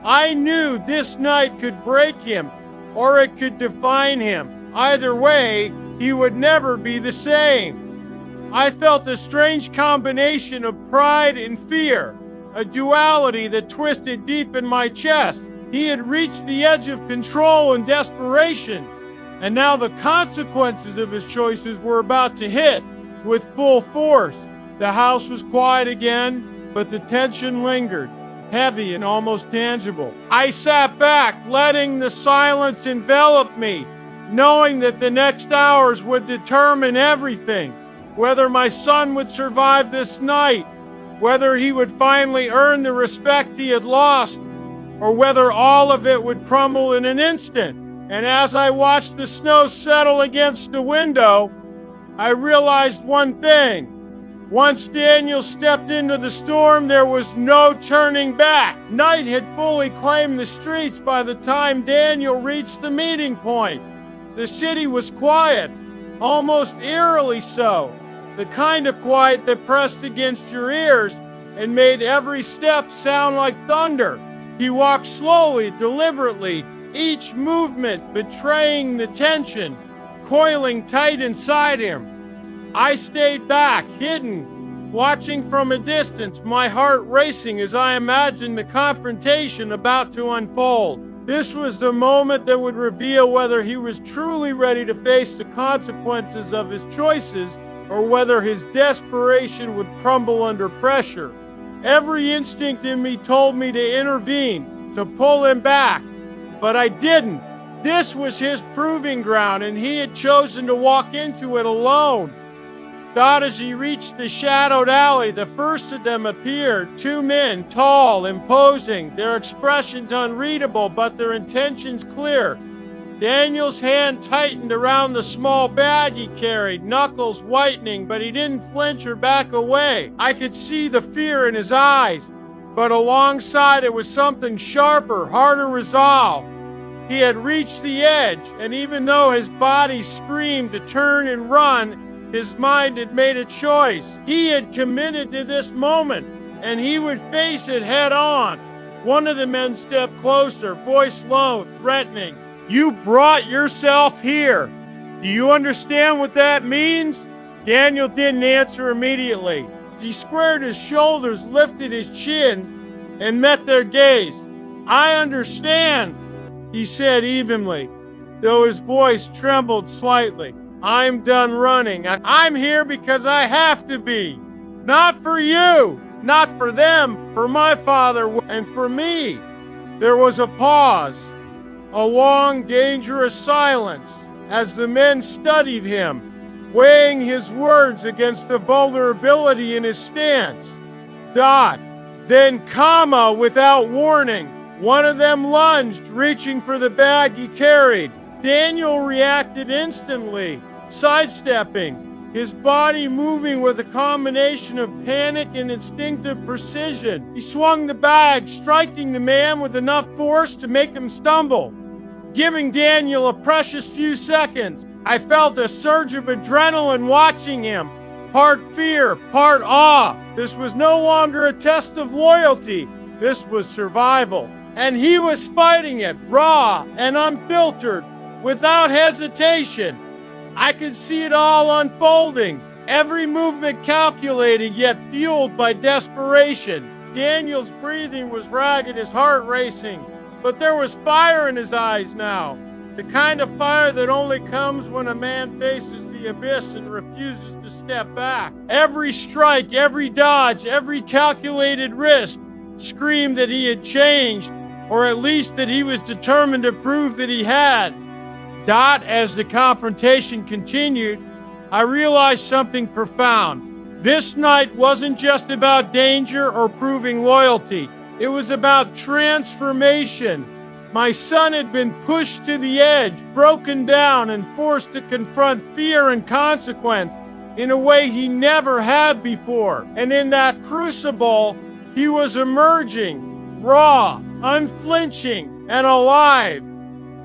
I knew this night could break him, or it could define him. Either way, he would never be the same. I felt a strange combination of pride and fear, a duality that twisted deep in my chest. He had reached the edge of control and desperation, and now the consequences of his choices were about to hit with full force. The house was quiet again, but the tension lingered, heavy and almost tangible. I sat back, letting the silence envelop me, knowing that the next hours would determine everything. Whether my son would survive this night, whether he would finally earn the respect he had lost, or whether all of it would crumble in an instant. And as I watched the snow settle against the window, I realized one thing. Once Daniel stepped into the storm, there was no turning back. Night had fully claimed the streets by the time Daniel reached the meeting point. The city was quiet, almost eerily so, the kind of quiet that pressed against your ears and made every step sound like thunder. He walked slowly, deliberately, each movement betraying the tension, coiling tight inside him. I stayed back, hidden, watching from a distance, my heart racing as I imagined the confrontation about to unfold. This was the moment that would reveal whether he was truly ready to face the consequences of his choices or whether his desperation would crumble under pressure. Every instinct in me told me to intervene, to pull him back, but I didn't. This was his proving ground, and he had chosen to walk into it alone. Thought as he reached the shadowed alley, the first of them appeared. Two men, tall, imposing, their expressions unreadable, but their intentions clear. Daniel's hand tightened around the small bag he carried, knuckles whitening, but he didn't flinch or back away. I could see the fear in his eyes, but alongside it was something sharper, harder resolve. He had reached the edge, and even though his body screamed to turn and run, his mind had made a choice. He had committed to this moment, and he would face it head on. One of the men stepped closer, voice low, threatening. You brought yourself here. Do you understand what that means? Daniel didn't answer immediately. He squared his shoulders, lifted his chin, and met their gaze. I understand, he said evenly, though his voice trembled slightly. I'm done running. I'm here because I have to be. Not for you, not for them, for my father and for me. There was a pause, a long, dangerous silence as the men studied him, weighing his words against the vulnerability in his stance. Dot, then comma without warning. One of them lunged, reaching for the bag he carried. Daniel reacted instantly, sidestepping, his body moving with a combination of panic and instinctive precision. He swung the bag, striking the man with enough force to make him stumble, giving Daniel a precious few seconds. I felt a surge of adrenaline watching him, part fear, part awe. This was no longer a test of loyalty. This was survival. And he was fighting it, raw and unfiltered, without hesitation. I could see it all unfolding, every movement calculated yet fueled by desperation. Daniel's breathing was ragged, his heart racing, but there was fire in his eyes now, the kind of fire that only comes when a man faces the abyss and refuses to step back. Every strike, every dodge, every calculated risk screamed that he had changed, or at least that he was determined to prove that he had. Dot, as the confrontation continued, I realized something profound. This night wasn't just about danger or proving loyalty. It was about transformation. My son had been pushed to the edge, broken down, and forced to confront fear and consequence in a way he never had before. And in that crucible, he was emerging, raw, unflinching, and alive.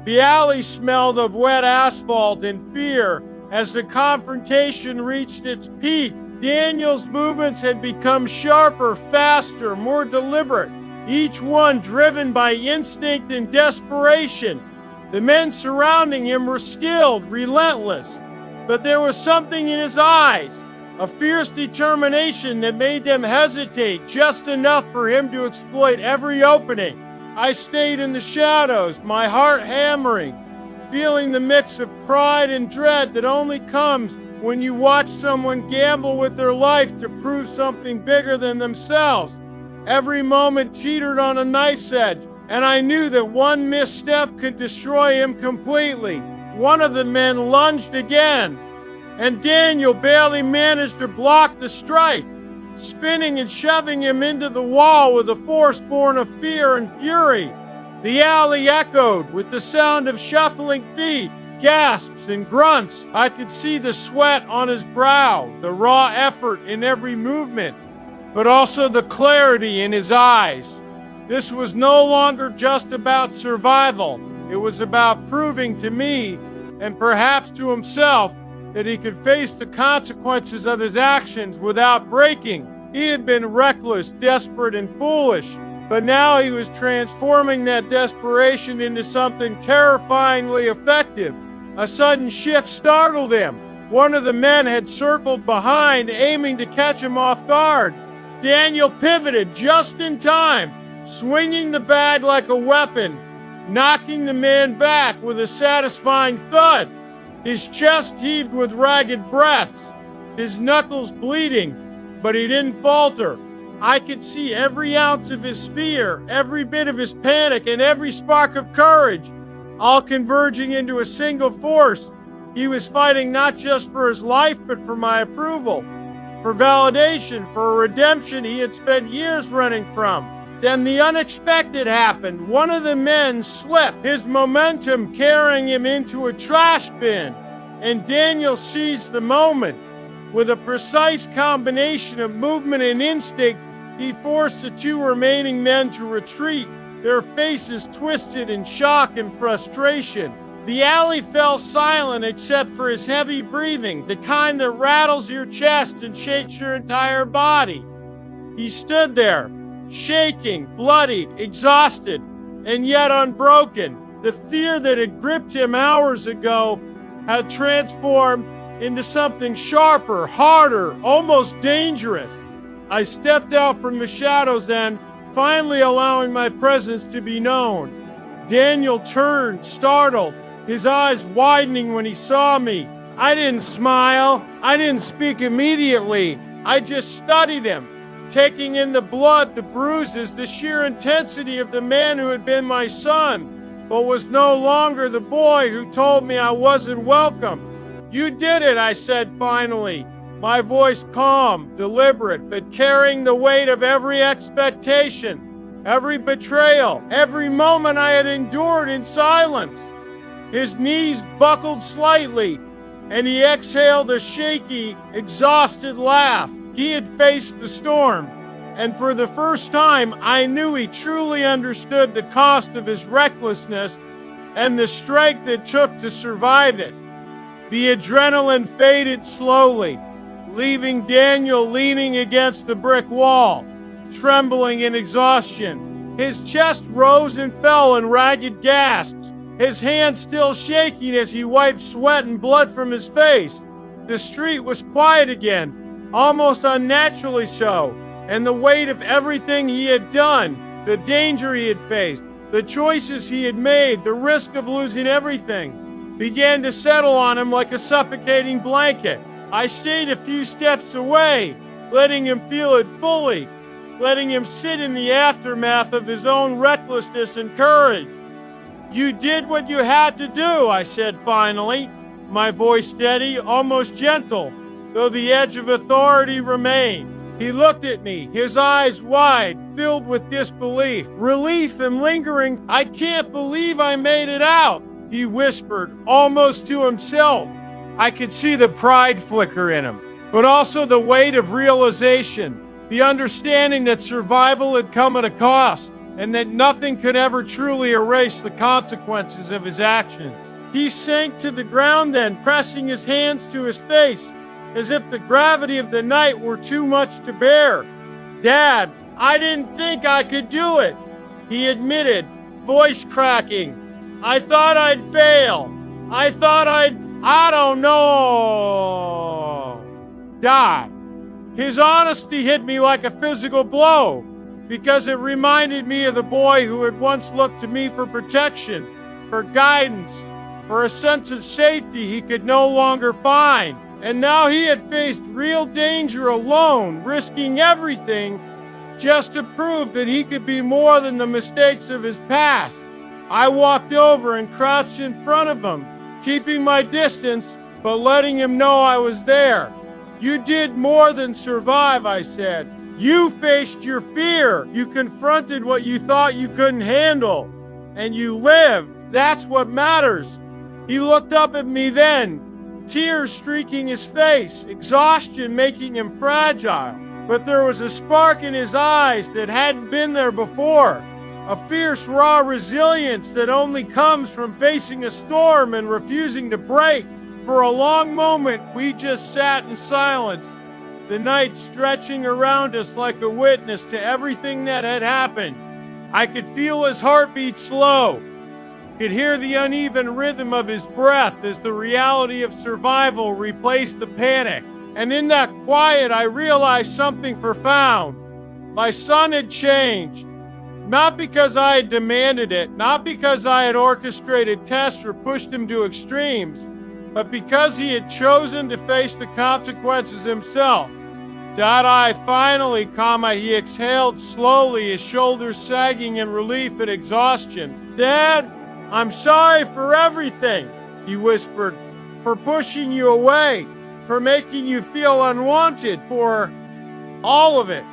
The alley smelled of wet asphalt and fear as the confrontation reached its peak. Daniel's movements had become sharper, faster, more deliberate, each one driven by instinct and desperation. The men surrounding him were skilled, relentless, but there was something in his eyes, a fierce determination that made them hesitate just enough for him to exploit every opening. I stayed in the shadows, my heart hammering, feeling the mix of pride and dread that only comes when you watch someone gamble with their life to prove something bigger than themselves. Every moment teetered on a knife's edge, and I knew that one misstep could destroy him completely. One of the men lunged again, and Daniel barely managed to block the strike, spinning and shoving him into the wall with a force born of fear and fury. The alley echoed with the sound of shuffling feet, gasps and grunts. I could see the sweat on his brow, the raw effort in every movement, but also the clarity in his eyes. This was no longer just about survival. It was about proving to me, and perhaps to himself, that he could face the consequences of his actions without breaking. He had been reckless, desperate, and foolish, but now he was transforming that desperation into something terrifyingly effective. A sudden shift startled him. One of the men had circled behind, aiming to catch him off guard. Daniel pivoted just in time, swinging the bag like a weapon, knocking the man back with a satisfying thud. His chest heaved with ragged breaths, his knuckles bleeding, but he didn't falter. I could see every ounce of his fear, every bit of his panic, and every spark of courage, all converging into a single force. He was fighting not just for his life, but for my approval, for validation, for a redemption he had spent years running from. Then the unexpected happened. One of the men slipped, his momentum carrying him into a trash bin, and Daniel seized the moment. With a precise combination of movement and instinct, he forced the two remaining men to retreat, their faces twisted in shock and frustration. The alley fell silent except for his heavy breathing, the kind that rattles your chest and shakes your entire body. He stood there, shaking, bloodied, exhausted, and yet unbroken. The fear that had gripped him hours ago had transformed into something sharper, harder, almost dangerous. I stepped out from the shadows and, finally allowing my presence to be known. Daniel turned, startled, his eyes widening when he saw me. I didn't smile. I didn't speak immediately. I just studied him, taking in the blood, the bruises, the sheer intensity of the man who had been my son, but was no longer the boy who told me I wasn't welcome. You did it, I said finally, my voice calm, deliberate, but carrying the weight of every expectation, every betrayal, every moment I had endured in silence. His knees buckled slightly, and he exhaled a shaky, exhausted laugh. He had faced the storm, and for the first time, I knew he truly understood the cost of his recklessness and the strength it took to survive it. The adrenaline faded slowly, leaving Daniel leaning against the brick wall, trembling in exhaustion. His chest rose and fell in ragged gasps, his hands still shaking as he wiped sweat and blood from his face. The street was quiet again, almost unnaturally so, and the weight of everything he had done, the danger he had faced, the choices he had made, the risk of losing everything, began to settle on him like a suffocating blanket. I stayed a few steps away, letting him feel it fully, letting him sit in the aftermath of his own recklessness and courage. You did what you had to do, I said finally, my voice steady, almost gentle, though the edge of authority remained. He looked at me, his eyes wide, filled with disbelief, relief and lingering. I can't believe I made it out, he whispered, almost to himself. I could see the pride flicker in him, but also the weight of realization, the understanding that survival had come at a cost, and that nothing could ever truly erase the consequences of his actions. He sank to the ground then, pressing his hands to his face, as if the gravity of the night were too much to bear. Dad, I didn't think I could do it, he admitted, voice cracking. I thought I'd fail. I thought I don't know, die. His honesty hit me like a physical blow, because it reminded me of the boy who had once looked to me for protection, for guidance, for a sense of safety he could no longer find. And now he had faced real danger alone, risking everything just to prove that he could be more than the mistakes of his past. I walked over and crouched in front of him, keeping my distance, but letting him know I was there. You did more than survive, I said. You faced your fear. You confronted what you thought you couldn't handle. And you lived. That's what matters. He looked up at me then, tears streaking his face, exhaustion making him fragile. But there was a spark in his eyes that hadn't been there before. A fierce, raw resilience that only comes from facing a storm and refusing to break. For a long moment, we just sat in silence, the night stretching around us like a witness to everything that had happened. I could feel his heartbeat slow, could hear the uneven rhythm of his breath as the reality of survival replaced the panic. And in that quiet, I realized something profound. My son had changed. Not because I had demanded it, not because I had orchestrated tests or pushed him to extremes, but because he had chosen to face the consequences himself. Dad, finally, he exhaled slowly, his shoulders sagging in relief and exhaustion. Dad, I'm sorry for everything, he whispered, for pushing you away, for making you feel unwanted, for all of it.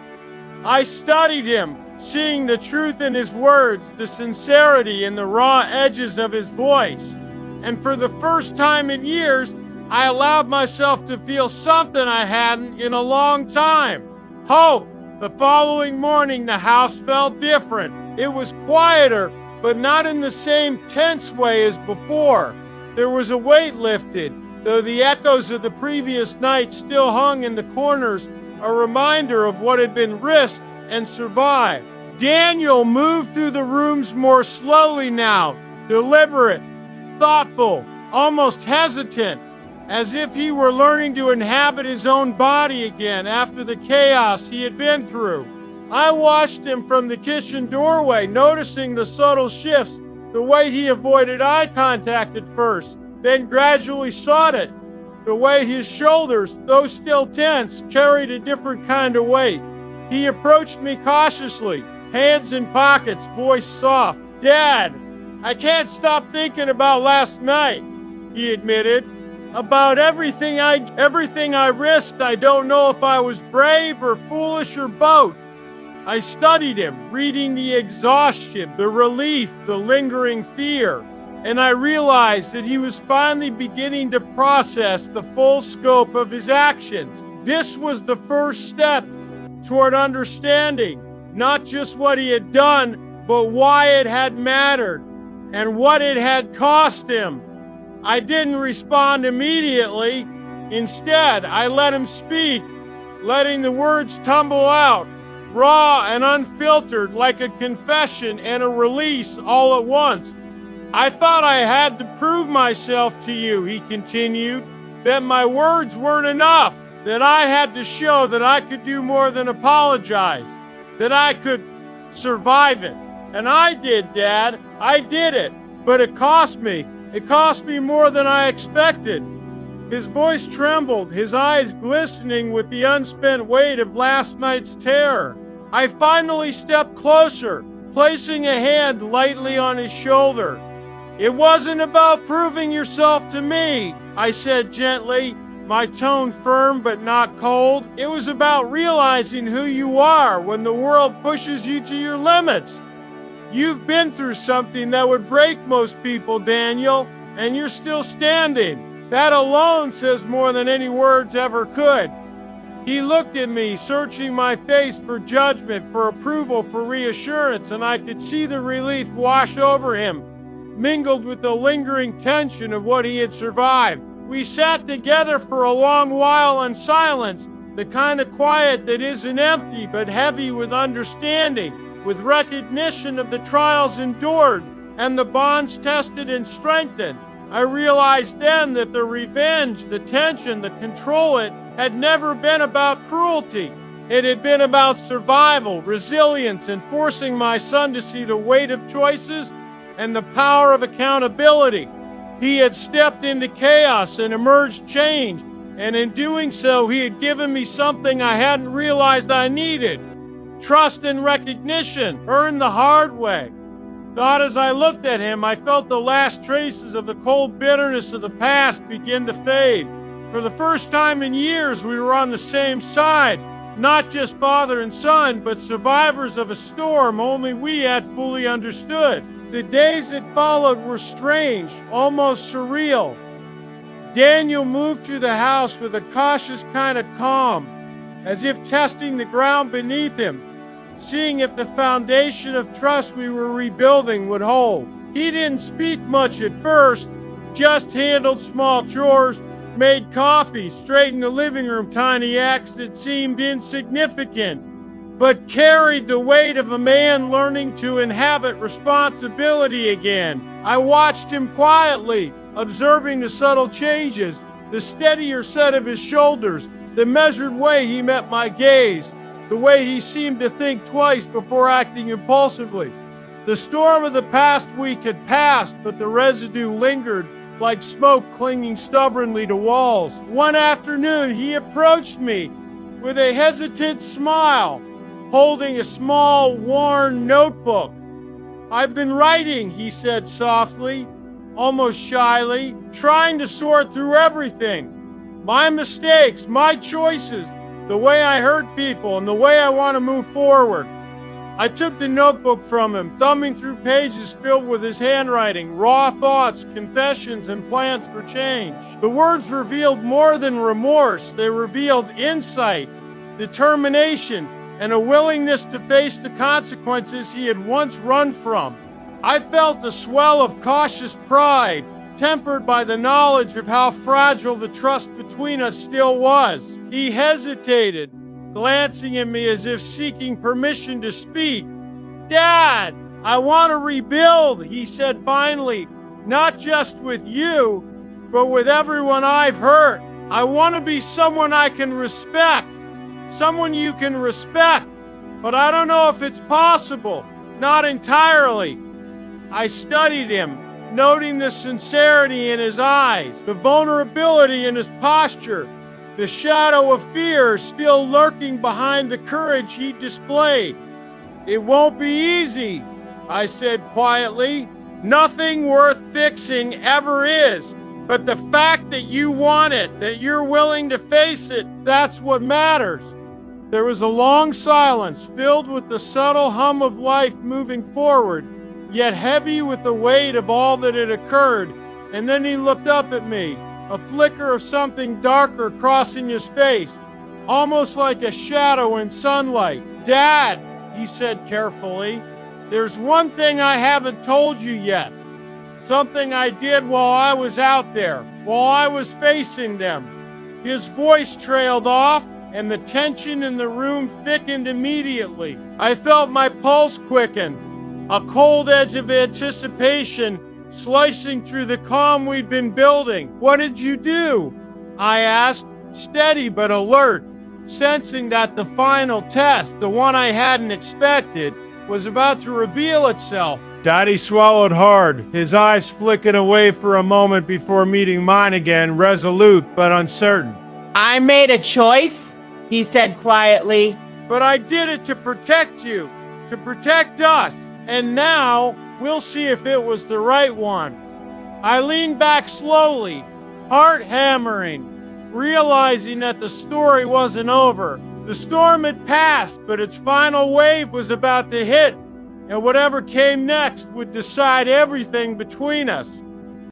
I studied him, seeing the truth in his words, the sincerity in the raw edges of his voice. And for the first time in years, I allowed myself to feel something I hadn't in a long time. Hope. The following morning, the house felt different. It was quieter, but not in the same tense way as before. There was a weight lifted, though the echoes of the previous night still hung in the corners, a reminder of what had been risked and survived. Daniel moved through the rooms more slowly now, deliberate, thoughtful, almost hesitant, as if he were learning to inhabit his own body again after the chaos he had been through. I watched him from the kitchen doorway, noticing the subtle shifts, the way he avoided eye contact at first, then gradually sought it, the way his shoulders, though still tense, carried a different kind of weight. He approached me cautiously, hands in pockets, voice soft. "Dad, I can't stop thinking about last night," he admitted. "About everything I risked. I don't know if I was brave or foolish or both." I studied him, reading the exhaustion, the relief, the lingering fear, and I realized that he was finally beginning to process the full scope of his actions. This was the first step toward understanding not just what he had done, but why it had mattered and what it had cost him. I didn't respond immediately. Instead, I let him speak, letting the words tumble out, raw and unfiltered, like a confession and a release all at once. "I thought I had to prove myself to you," he continued, "that my words weren't enough, that I had to show that I could do more than apologize, that I could survive it. And I did, Dad. I did it. But it cost me. It cost me more than I expected." His voice trembled, his eyes glistening with the unspent weight of last night's terror. I finally stepped closer, placing a hand lightly on his shoulder. "It wasn't about proving yourself to me," I said gently, my tone firm but not cold. "It was about realizing who you are when the world pushes you to your limits. You've been through something that would break most people, Daniel, and you're still standing. That alone says more than any words ever could." He looked at me, searching my face for judgment, for approval, for reassurance, and I could see the relief wash over him, mingled with the lingering tension of what he had survived. We sat together for a long while in silence, the kind of quiet that isn't empty but heavy with understanding, with recognition of the trials endured and the bonds tested and strengthened. I realized then that the revenge, the tension, the control had never been about cruelty. It had been about survival, resilience, and forcing my son to see the weight of choices and the power of accountability. He had stepped into chaos and emerged changed, and in doing so, he had given me something I hadn't realized I needed: trust and recognition, earned the hard way. Thought as I looked at him, I felt the last traces of the cold bitterness of the past begin to fade. For the first time in years, we were on the same side, not just father and son, but survivors of a storm only we had fully understood. The days that followed were strange, almost surreal. Daniel moved through the house with a cautious kind of calm, as if testing the ground beneath him, seeing if the foundation of trust we were rebuilding would hold. He didn't speak much at first, just handled small chores, made coffee, straightened the living room tiny acts that seemed insignificant, but carried the weight of a man learning to inhabit responsibility again. I watched him quietly, observing the subtle changes, the steadier set of his shoulders, the measured way he met my gaze, the way he seemed to think twice before acting impulsively. The storm of the past week had passed, but the residue lingered like smoke clinging stubbornly to walls. One afternoon, he approached me with a hesitant smile, holding a small, worn notebook. "I've been writing," he said softly, almost shyly, "trying to sort through everything. My mistakes, my choices, the way I hurt people, and the way I want to move forward." I took the notebook from him, thumbing through pages filled with his handwriting, raw thoughts, confessions, and plans for change. The words revealed more than remorse. They revealed insight, determination, and a willingness to face the consequences he had once run from. I felt a swell of cautious pride, tempered by the knowledge of how fragile the trust between us still was. He hesitated, glancing at me as if seeking permission to speak. "Dad, I want to rebuild, he said finally, not just with you, but with everyone I've hurt. I want to be someone I can respect, someone you can respect, but I don't know if it's possible, not entirely. I studied him, noting the sincerity in his eyes, the vulnerability in his posture, the shadow of fear still lurking behind the courage he displayed. It won't be easy, I said quietly. Nothing worth fixing ever is. But the fact that you want it, that you're willing to face it, that's what matters. There was a long silence filled with the subtle hum of life moving forward, yet heavy with the weight of all that had occurred. And then he looked up at me, a flicker of something darker crossing his face, almost like a shadow in sunlight. Dad, he said carefully, there's one thing I haven't told you yet. Something I did while I was out there, while I was facing them. His voice trailed off, and the tension in the room thickened immediately. I felt my pulse quicken, a cold edge of anticipation slicing through the calm we'd been building. What did you do? I asked, steady but alert, sensing that the final test, the one I hadn't expected, was about to reveal itself. Daddy swallowed hard, his eyes flicking away for a moment before meeting mine again, resolute but uncertain. I made a choice, he said quietly. But I did it to protect you, to protect us, and now we'll see if it was the right one. I leaned back slowly, heart hammering, realizing that the story wasn't over. The storm had passed, but its final wave was about to hit, and whatever came next would decide everything between us.